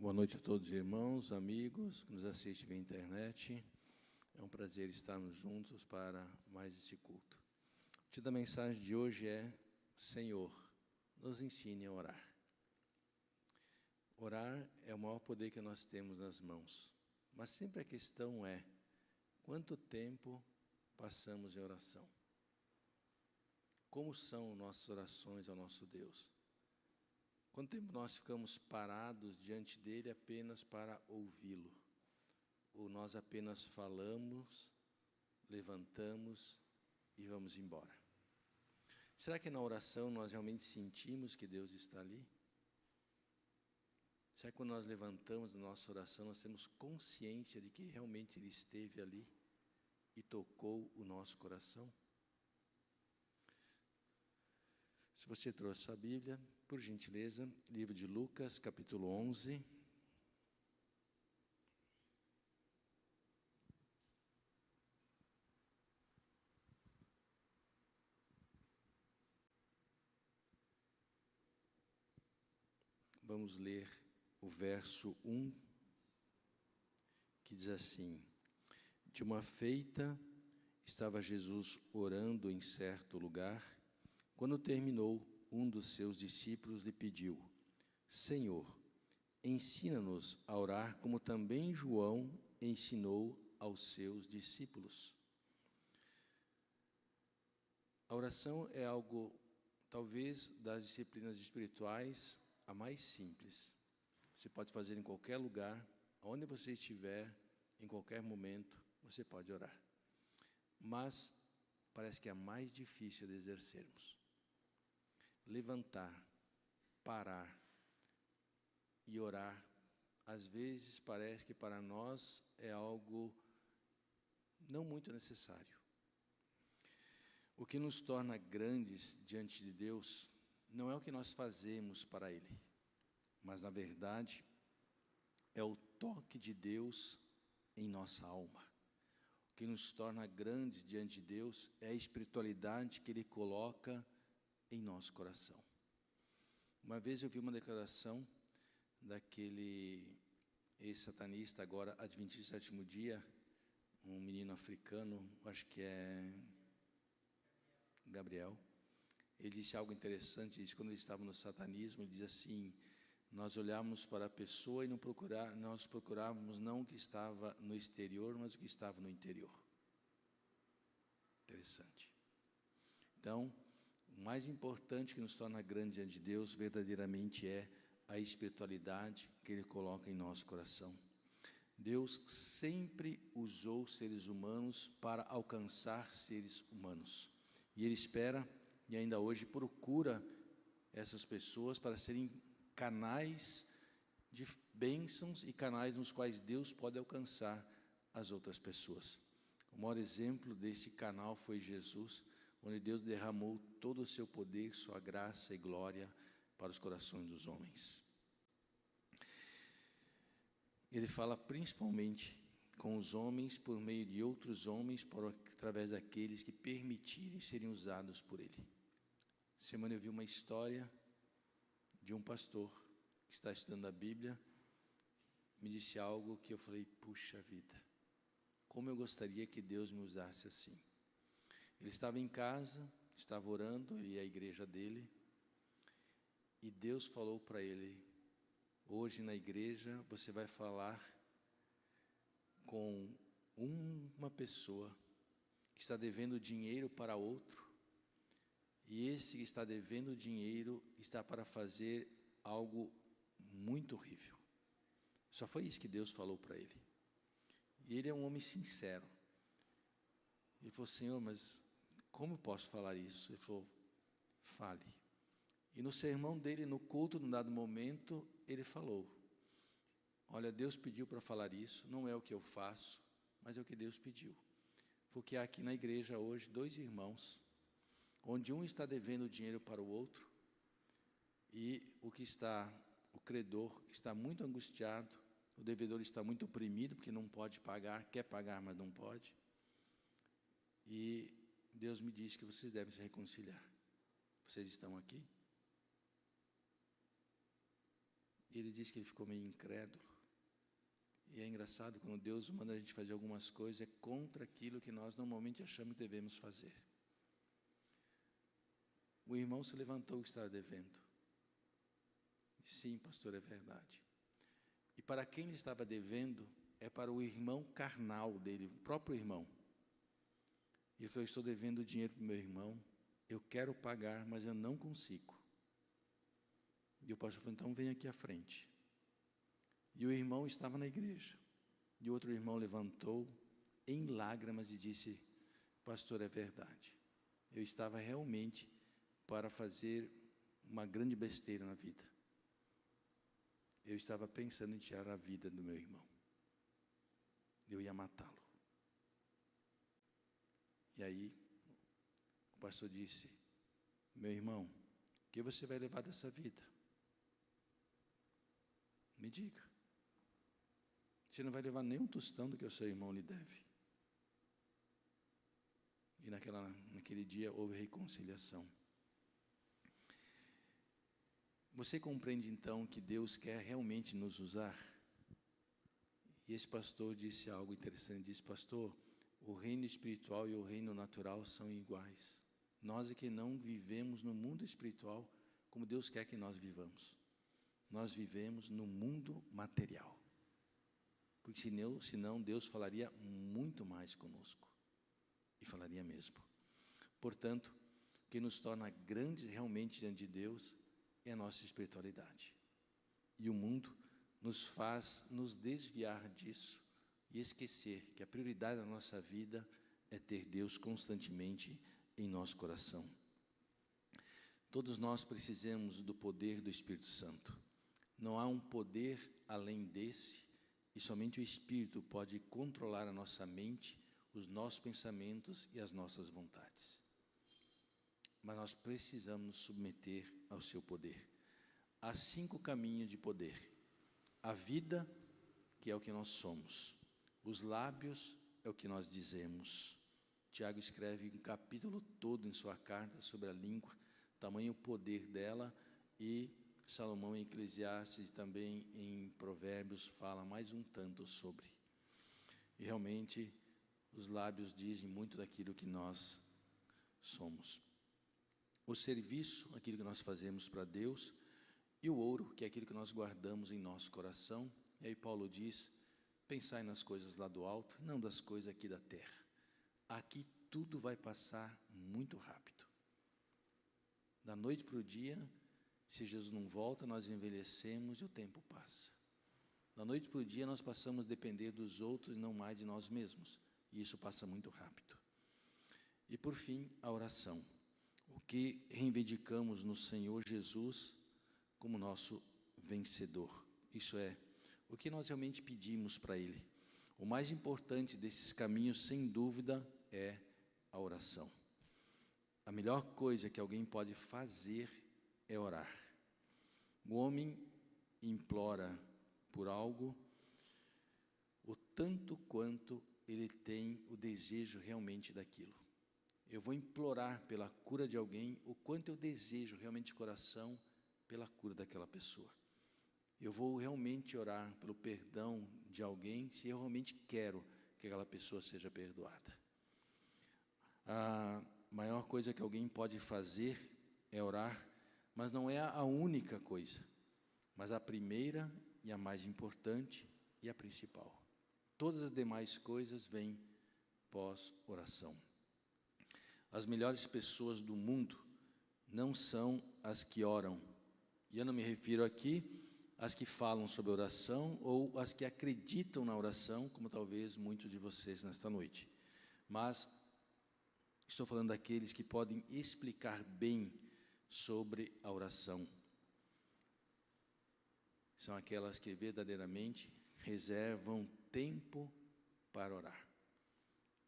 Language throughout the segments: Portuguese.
Boa noite a todos, irmãos, amigos que nos assistem via internet. É um prazer estarmos juntos para mais esse culto. O título da mensagem de hoje é: Senhor, nos ensine a orar. Orar é o maior poder que nós temos nas mãos. Mas sempre a questão é: quanto tempo passamos em oração? Como são nossas orações ao nosso Deus? Quanto tempo nós ficamos parados diante dele apenas para ouvi-lo? Ou nós apenas falamos, levantamos e vamos embora? Será que na oração nós realmente sentimos que Deus está ali? Será que quando nós levantamos a nossa oração, nós temos consciência de que realmente Ele esteve ali e tocou o nosso coração? Se você trouxe sua Bíblia, por gentileza, livro de Lucas, capítulo 11. Vamos ler o verso 1, que diz assim: De uma feita, estava Jesus orando em certo lugar. Quando terminou, um dos seus discípulos lhe pediu: Senhor, ensina-nos a orar como também João ensinou aos seus discípulos. A oração é algo, talvez, das disciplinas espirituais, a mais simples. Você pode fazer em qualquer lugar, onde você estiver, em qualquer momento, você pode orar. Mas parece que é a mais difícil de exercermos. Levantar, parar e orar, às vezes parece que para nós é algo não muito necessário. O que nos torna grandes diante de Deus não é o que nós fazemos para Ele, mas, na verdade, é o toque de Deus em nossa alma. O que nos torna grandes diante de Deus é a espiritualidade que Ele coloca em nosso coração. Uma vez eu vi uma declaração daquele ex-satanista, agora adventista do sétimo dia, um menino africano, acho que é Gabriel. Ele disse algo interessante, disse, quando ele estava no satanismo, ele diz assim: nós olhávamos para a pessoa e nós procurávamos não o que estava no exterior, mas o que estava no interior. Interessante. Então, o mais importante que nos torna grande diante de Deus, verdadeiramente, é a espiritualidade que Ele coloca em nosso coração. Deus sempre usou seres humanos para alcançar seres humanos. E Ele espera, e ainda hoje procura essas pessoas para serem canais de bênçãos e canais nos quais Deus pode alcançar as outras pessoas. O maior exemplo desse canal foi Jesus, onde Deus derramou todo o seu poder, sua graça e glória para os corações dos homens. Ele fala principalmente com os homens por meio de outros homens, através daqueles que permitirem serem usados por Ele. Semana eu vi uma história de um pastor que está estudando a Bíblia, me disse algo que eu falei: puxa vida, como eu gostaria que Deus me usasse assim. Ele estava em casa, estava orando, ele ia à igreja dele, e Deus falou para ele: hoje na igreja você vai falar com uma pessoa que está devendo dinheiro para outro, e esse que está devendo dinheiro está para fazer algo muito horrível. Só foi isso que Deus falou para ele. E ele é um homem sincero. Ele falou: Senhor, mas como eu posso falar isso? Ele falou: fale. E no sermão dele, no culto, num dado momento, ele falou: olha, Deus pediu para falar isso, não é o que eu faço, mas é o que Deus pediu. Porque há aqui na igreja hoje 2 irmãos, onde um está devendo dinheiro para o outro, e o credor está muito angustiado, o devedor está muito oprimido, porque não pode pagar, quer pagar, mas não pode. E Deus me disse que vocês devem se reconciliar. Vocês estão aqui? E ele disse que ele ficou meio incrédulo. E é engraçado, quando Deus manda a gente fazer algumas coisas, é contra aquilo que nós normalmente achamos que devemos fazer. O irmão se levantou que estava devendo. E, sim, pastor, é verdade. E para quem ele estava devendo, é para o irmão carnal dele, o próprio irmão. E ele falou, estou devendo dinheiro para o meu irmão, eu quero pagar, mas eu não consigo. E o pastor falou, então vem aqui à frente. E o irmão estava na igreja. E o outro irmão levantou em lágrimas e disse, pastor, é verdade. Eu estava realmente para fazer uma grande besteira na vida. Eu estava pensando em tirar a vida do meu irmão. Eu ia matá-lo. E aí, o pastor disse, meu irmão, o que você vai levar dessa vida? Me diga. Você não vai levar nem um tostão do que o seu irmão lhe deve. E naquele dia houve reconciliação. Você compreende então que Deus quer realmente nos usar? E esse pastor disse algo interessante, disse, pastor, o reino espiritual e o reino natural são iguais. Nós é que não vivemos no mundo espiritual como Deus quer que nós vivamos. Nós vivemos no mundo material. Porque senão Deus falaria muito mais conosco. E falaria mesmo. Portanto, o que nos torna grandes realmente diante de Deus é a nossa espiritualidade. E o mundo nos faz nos desviar disso e esquecer que a prioridade da nossa vida é ter Deus constantemente em nosso coração. Todos nós precisamos do poder do Espírito Santo. Não há um poder além desse, e somente o Espírito pode controlar a nossa mente, os nossos pensamentos e as nossas vontades. Mas nós precisamos nos submeter ao seu poder. Há 5 caminhos de poder. A vida, que é o que nós somos. Os lábios é o que nós dizemos. Tiago escreve um capítulo todo em sua carta sobre a língua, tamanho poder dela, e Salomão em Eclesiastes e também em Provérbios fala mais um tanto sobre. E realmente os lábios dizem muito daquilo que nós somos. O serviço, aquilo que nós fazemos para Deus, e o ouro, que é aquilo que nós guardamos em nosso coração. E aí Paulo diz, pensai nas coisas lá do alto, não das coisas aqui da terra. Aqui tudo vai passar muito rápido. Da noite para o dia, se Jesus não volta, nós envelhecemos e o tempo passa. Da noite para o dia, nós passamos a depender dos outros e não mais de nós mesmos. E isso passa muito rápido. E por fim, a oração. O que reivindicamos no Senhor Jesus como nosso vencedor. Isso é, o que nós realmente pedimos para Ele. O mais importante desses caminhos, sem dúvida, é a oração. A melhor coisa que alguém pode fazer é orar. O homem implora por algo o tanto quanto ele tem o desejo realmente daquilo. Eu vou implorar pela cura de alguém o quanto eu desejo realmente de coração pela cura daquela pessoa. Eu vou realmente orar pelo perdão de alguém se eu realmente quero que aquela pessoa seja perdoada. A maior coisa que alguém pode fazer é orar, mas não é a única coisa, mas a primeira e a mais importante e a principal. Todas as demais coisas vêm pós-oração. As melhores pessoas do mundo não são as que oram. E eu não me refiro aqui às que falam sobre oração ou às que acreditam na oração, como talvez muitos de vocês nesta noite. Mas estou falando daqueles que podem explicar bem sobre a oração. São aquelas que verdadeiramente reservam tempo para orar.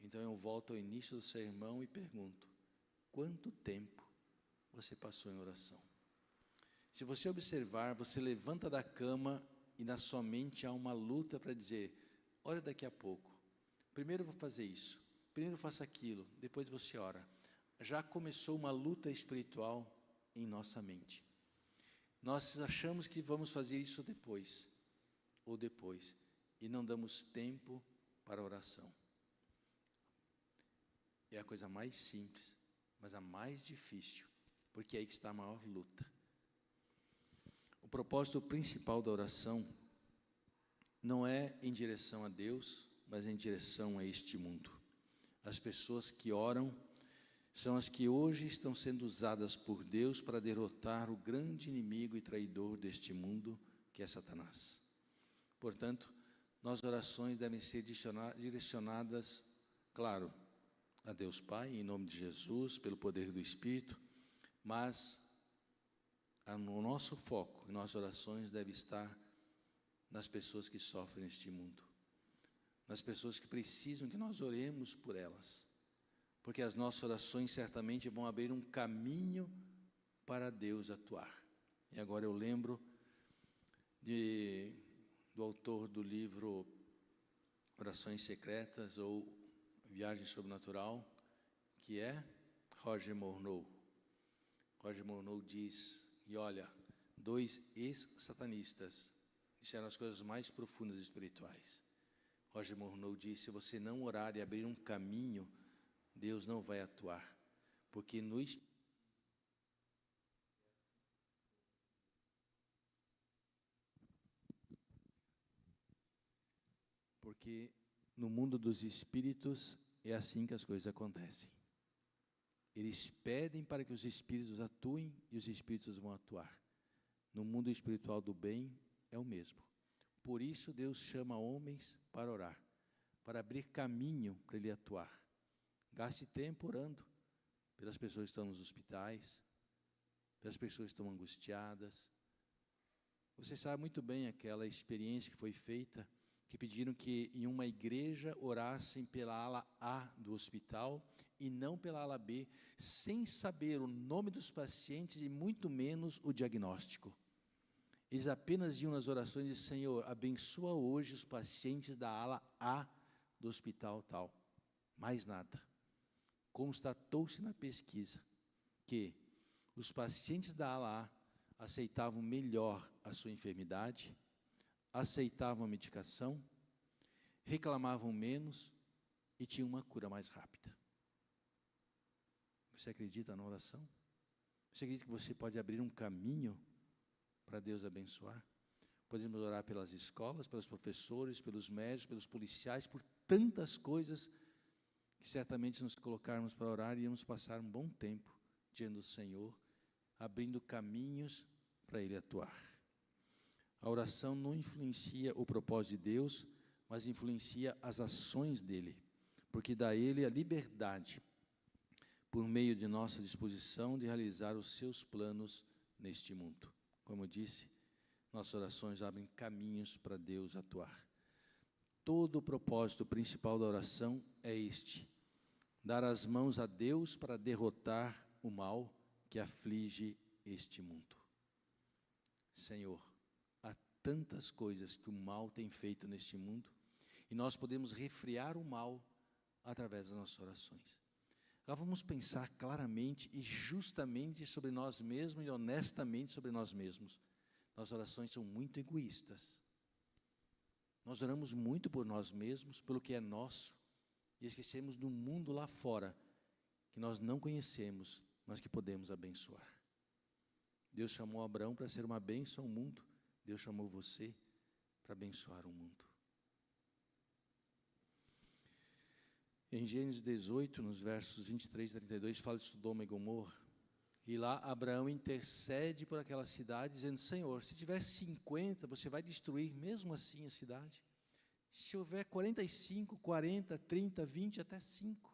Então eu volto ao início do sermão e pergunto, quanto tempo você passou em oração? Se você observar, você levanta da cama e na sua mente há uma luta para dizer, olha daqui a pouco, primeiro eu vou fazer isso, primeiro eu faço aquilo, depois você ora. Já começou uma luta espiritual em nossa mente. Nós achamos que vamos fazer isso depois, ou depois, e não damos tempo para a oração. É a coisa mais simples, mas a mais difícil, porque é aí que está a maior luta. O propósito principal da oração não é em direção a Deus, mas em direção a este mundo. As pessoas que oram são as que hoje estão sendo usadas por Deus para derrotar o grande inimigo e traidor deste mundo, que é Satanás. Portanto, nossas orações devem ser direcionadas, claro, a Deus Pai, em nome de Jesus, pelo poder do Espírito, mas o nosso foco, em nossas orações, deve estar nas pessoas que sofrem neste mundo, nas pessoas que precisam que nós oremos por elas, porque as nossas orações certamente vão abrir um caminho para Deus atuar. E agora eu lembro do autor do livro Orações Secretas ou Viagem Sobrenatural, que é Roger Morneau. Roger Morneau diz, e olha, 2 ex-satanistas disseram as coisas mais profundas e espirituais. Roger Morneau disse, se você não orar e abrir um caminho, Deus não vai atuar, porque no mundo dos espíritos é assim que as coisas acontecem. Eles pedem para que os espíritos atuem e os espíritos vão atuar. No mundo espiritual do bem é o mesmo. Por isso Deus chama homens para orar, para abrir caminho para Ele atuar. Gaste tempo orando pelas pessoas que estão nos hospitais, pelas pessoas que estão angustiadas. Você sabe muito bem aquela experiência que foi feita, que pediram que em uma igreja orassem pela ala A do hospital e não pela ala B, sem saber o nome dos pacientes e muito menos o diagnóstico. Eles apenas iam nas orações e diziam, Senhor, abençoa hoje os pacientes da ala A do hospital tal. Mais nada. Constatou-se na pesquisa que os pacientes da ala A aceitavam melhor a sua enfermidade, aceitavam a medicação, reclamavam menos e tinham uma cura mais rápida. Você acredita na oração? Você acredita que você pode abrir um caminho para Deus abençoar? Podemos orar pelas escolas, pelos professores, pelos médicos, pelos policiais, por tantas coisas que certamente se nos colocarmos para orar, iríamos passar um bom tempo diante do Senhor, abrindo caminhos para Ele atuar. A oração não influencia o propósito de Deus, mas influencia as ações dEle, porque dá a Ele a liberdade, por meio de nossa disposição, de realizar os seus planos neste mundo. Como eu disse, nossas orações abrem caminhos para Deus atuar. Todo o propósito principal da oração é este: dar as mãos a Deus para derrotar o mal que aflige este mundo. Senhor, há tantas coisas que o mal tem feito neste mundo, e nós podemos refrear o mal através das nossas orações. Agora vamos pensar claramente e justamente sobre nós mesmos e honestamente sobre nós mesmos. Nossas orações são muito egoístas. Nós oramos muito por nós mesmos, pelo que é nosso, e esquecemos do mundo lá fora, que nós não conhecemos, mas que podemos abençoar. Deus chamou Abraão para ser uma bênção ao mundo, Deus chamou você para abençoar o mundo. Em Gênesis 18, nos versos 23 e 32, fala de Sodoma e Gomorra, e lá Abraão intercede por aquela cidade, dizendo, Senhor, se tiver 50, você vai destruir mesmo assim a cidade? Se houver 45, 40, 30, 20, até 5.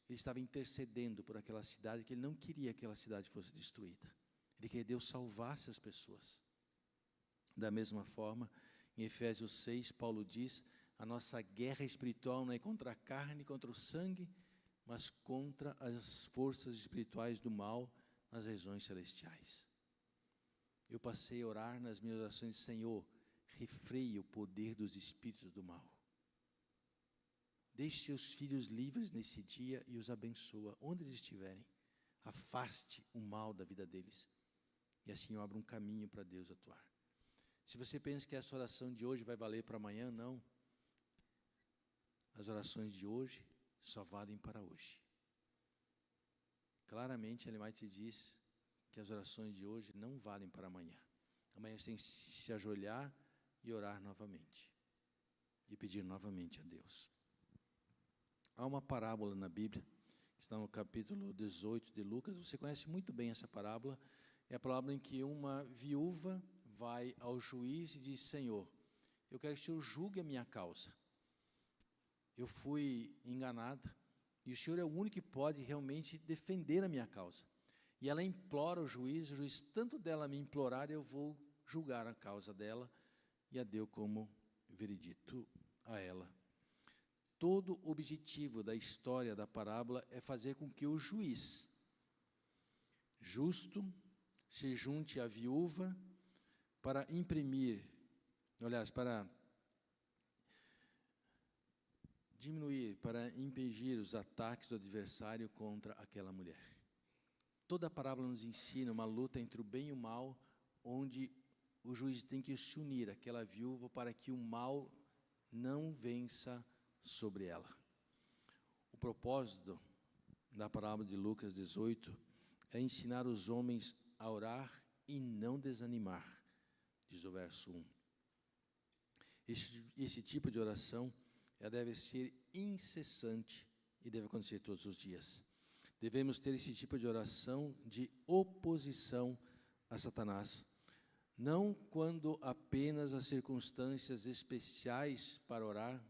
Ele estava intercedendo por aquela cidade, que ele não queria que aquela cidade fosse destruída. Ele queria que Deus salvasse as pessoas. Da mesma forma, em Efésios 6, Paulo diz, a nossa guerra espiritual não é contra a carne, contra o sangue, mas contra as forças espirituais do mal nas regiões celestiais. Eu passei a orar nas minhas orações, Senhor, refreie o poder dos espíritos do mal. Deixe seus filhos livres nesse dia e os abençoa, onde eles estiverem. Afaste o mal da vida deles. E assim eu abro um caminho para Deus atuar. Se você pensa que essa oração de hoje vai valer para amanhã, não. As orações de hoje só valem para hoje. Claramente, Ellen White diz que as orações de hoje não valem para amanhã. Amanhã você tem que se ajoelhar e orar novamente. E pedir novamente a Deus. Há uma parábola na Bíblia, que está no capítulo 18 de Lucas. Você conhece muito bem essa parábola. É a parábola em que uma viúva vai ao juiz e diz: Senhor, eu quero que o Senhor julgue a minha causa. Eu fui enganada e o Senhor é o único que pode realmente defender a minha causa. E ela implora o juiz, tanto dela me implorar, eu vou julgar a causa dela, e a deu como veredito a ela. Todo o objetivo da história da parábola é fazer com que o juiz justo se junte à viúva para diminuir, para impedir os ataques do adversário contra aquela mulher. Toda a parábola nos ensina uma luta entre o bem e o mal, onde o juiz tem que se unir àquela viúva para que o mal não vença sobre ela. O propósito da parábola de Lucas 18 é ensinar os homens a orar e não desanimar, diz o verso 1. Esse tipo de oração deve ser incessante e deve acontecer todos os dias. Devemos ter esse tipo de oração de oposição a Satanás, não quando apenas as circunstâncias especiais para orar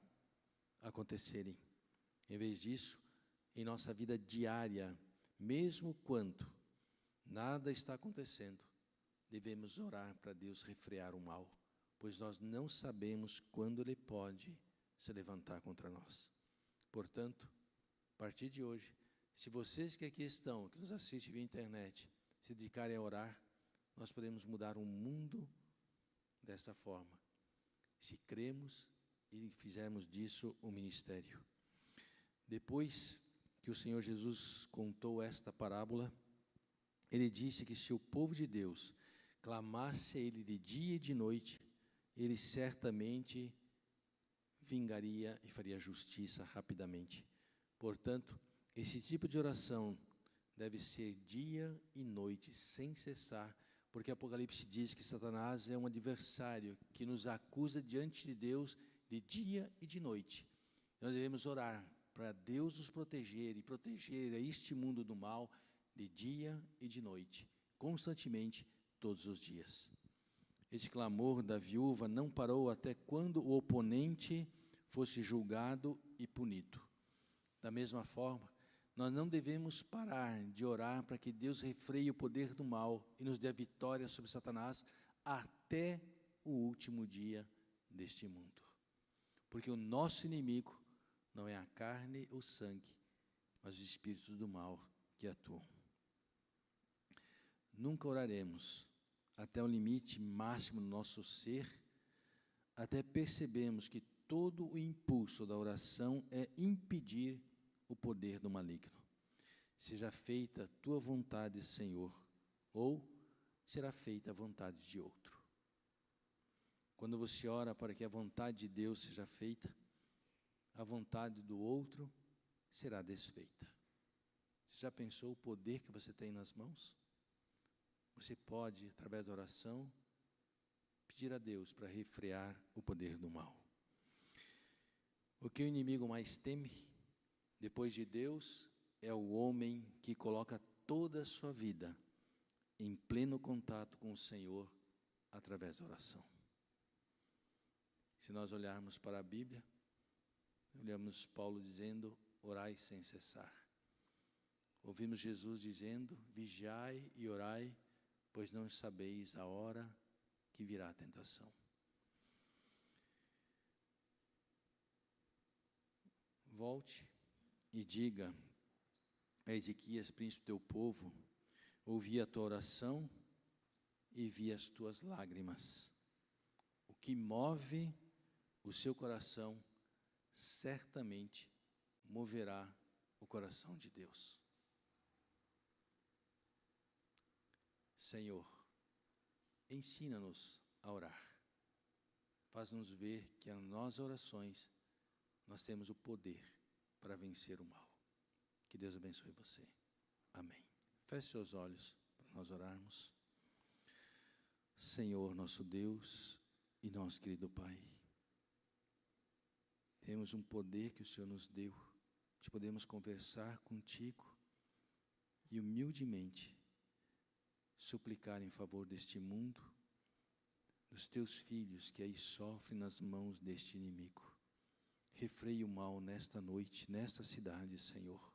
acontecerem. Em vez disso, em nossa vida diária, mesmo quando nada está acontecendo, devemos orar para Deus refrear o mal, pois nós não sabemos quando Ele pode se levantar contra nós. Portanto, a partir de hoje, se vocês que aqui estão, que nos assistem via internet, se dedicarem a orar, nós podemos mudar o mundo desta forma, se cremos e fizermos disso um ministério. Depois que o Senhor Jesus contou esta parábola, Ele disse que se o povo de Deus clamasse a Ele de dia e de noite, Ele certamente vingaria e faria justiça rapidamente. Portanto, esse tipo de oração deve ser dia e noite, sem cessar, porque Apocalipse diz que Satanás é um adversário que nos acusa diante de Deus de dia e de noite. Nós devemos orar para Deus nos proteger e proteger este mundo do mal de dia e de noite, constantemente, todos os dias. Esse clamor da viúva não parou até quando o oponente fosse julgado e punido. Da mesma forma, nós não devemos parar de orar para que Deus refreie o poder do mal e nos dê a vitória sobre Satanás até o último dia deste mundo. Porque o nosso inimigo não é a carne ou o sangue, mas os espíritos do mal que atuam. Nunca oraremos até o limite máximo do nosso ser, até percebemos que todo o impulso da oração é impedir o poder do maligno. Seja feita a tua vontade, Senhor, ou será feita a vontade de outro. Quando você ora para que a vontade de Deus seja feita, a vontade do outro será desfeita. Você já pensou o poder que você tem nas mãos? Você pode, através da oração, pedir a Deus para refrear o poder do mal. O que o inimigo mais teme, depois de Deus, é o homem que coloca toda a sua vida em pleno contato com o Senhor através da oração. Se nós olharmos para a Bíblia, olhamos Paulo dizendo: orai sem cessar. Ouvimos Jesus dizendo: vigiai e orai, pois não sabeis a hora que virá a tentação. Volte e diga a Ezequias, príncipe do teu povo: ouvi a tua oração e vi as tuas lágrimas. O que move o seu coração certamente moverá o coração de Deus. Senhor, ensina-nos a orar. Faz-nos ver que as nossas orações, nós temos o poder para vencer o mal. Que Deus abençoe você. Amém. Feche seus olhos para nós orarmos. Senhor, nosso Deus e nosso querido Pai, temos um poder que o Senhor nos deu, de podermos conversar contigo e humildemente suplicar em favor deste mundo, dos teus filhos que aí sofrem nas mãos deste inimigo. Refreia o mal nesta noite, nesta cidade, Senhor.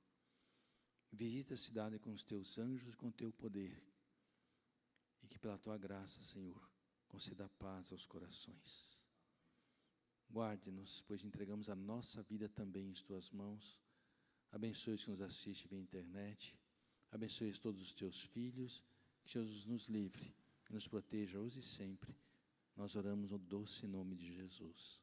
Visita a cidade com os teus anjos, com o teu poder, e que pela tua graça, Senhor, conceda paz aos corações. Guarde-nos, pois entregamos a nossa vida também em tuas mãos. Abençoe os que nos assistem via internet. Abençoe todos os teus filhos. Que Jesus nos livre e nos proteja hoje e sempre. Nós oramos no doce nome de Jesus.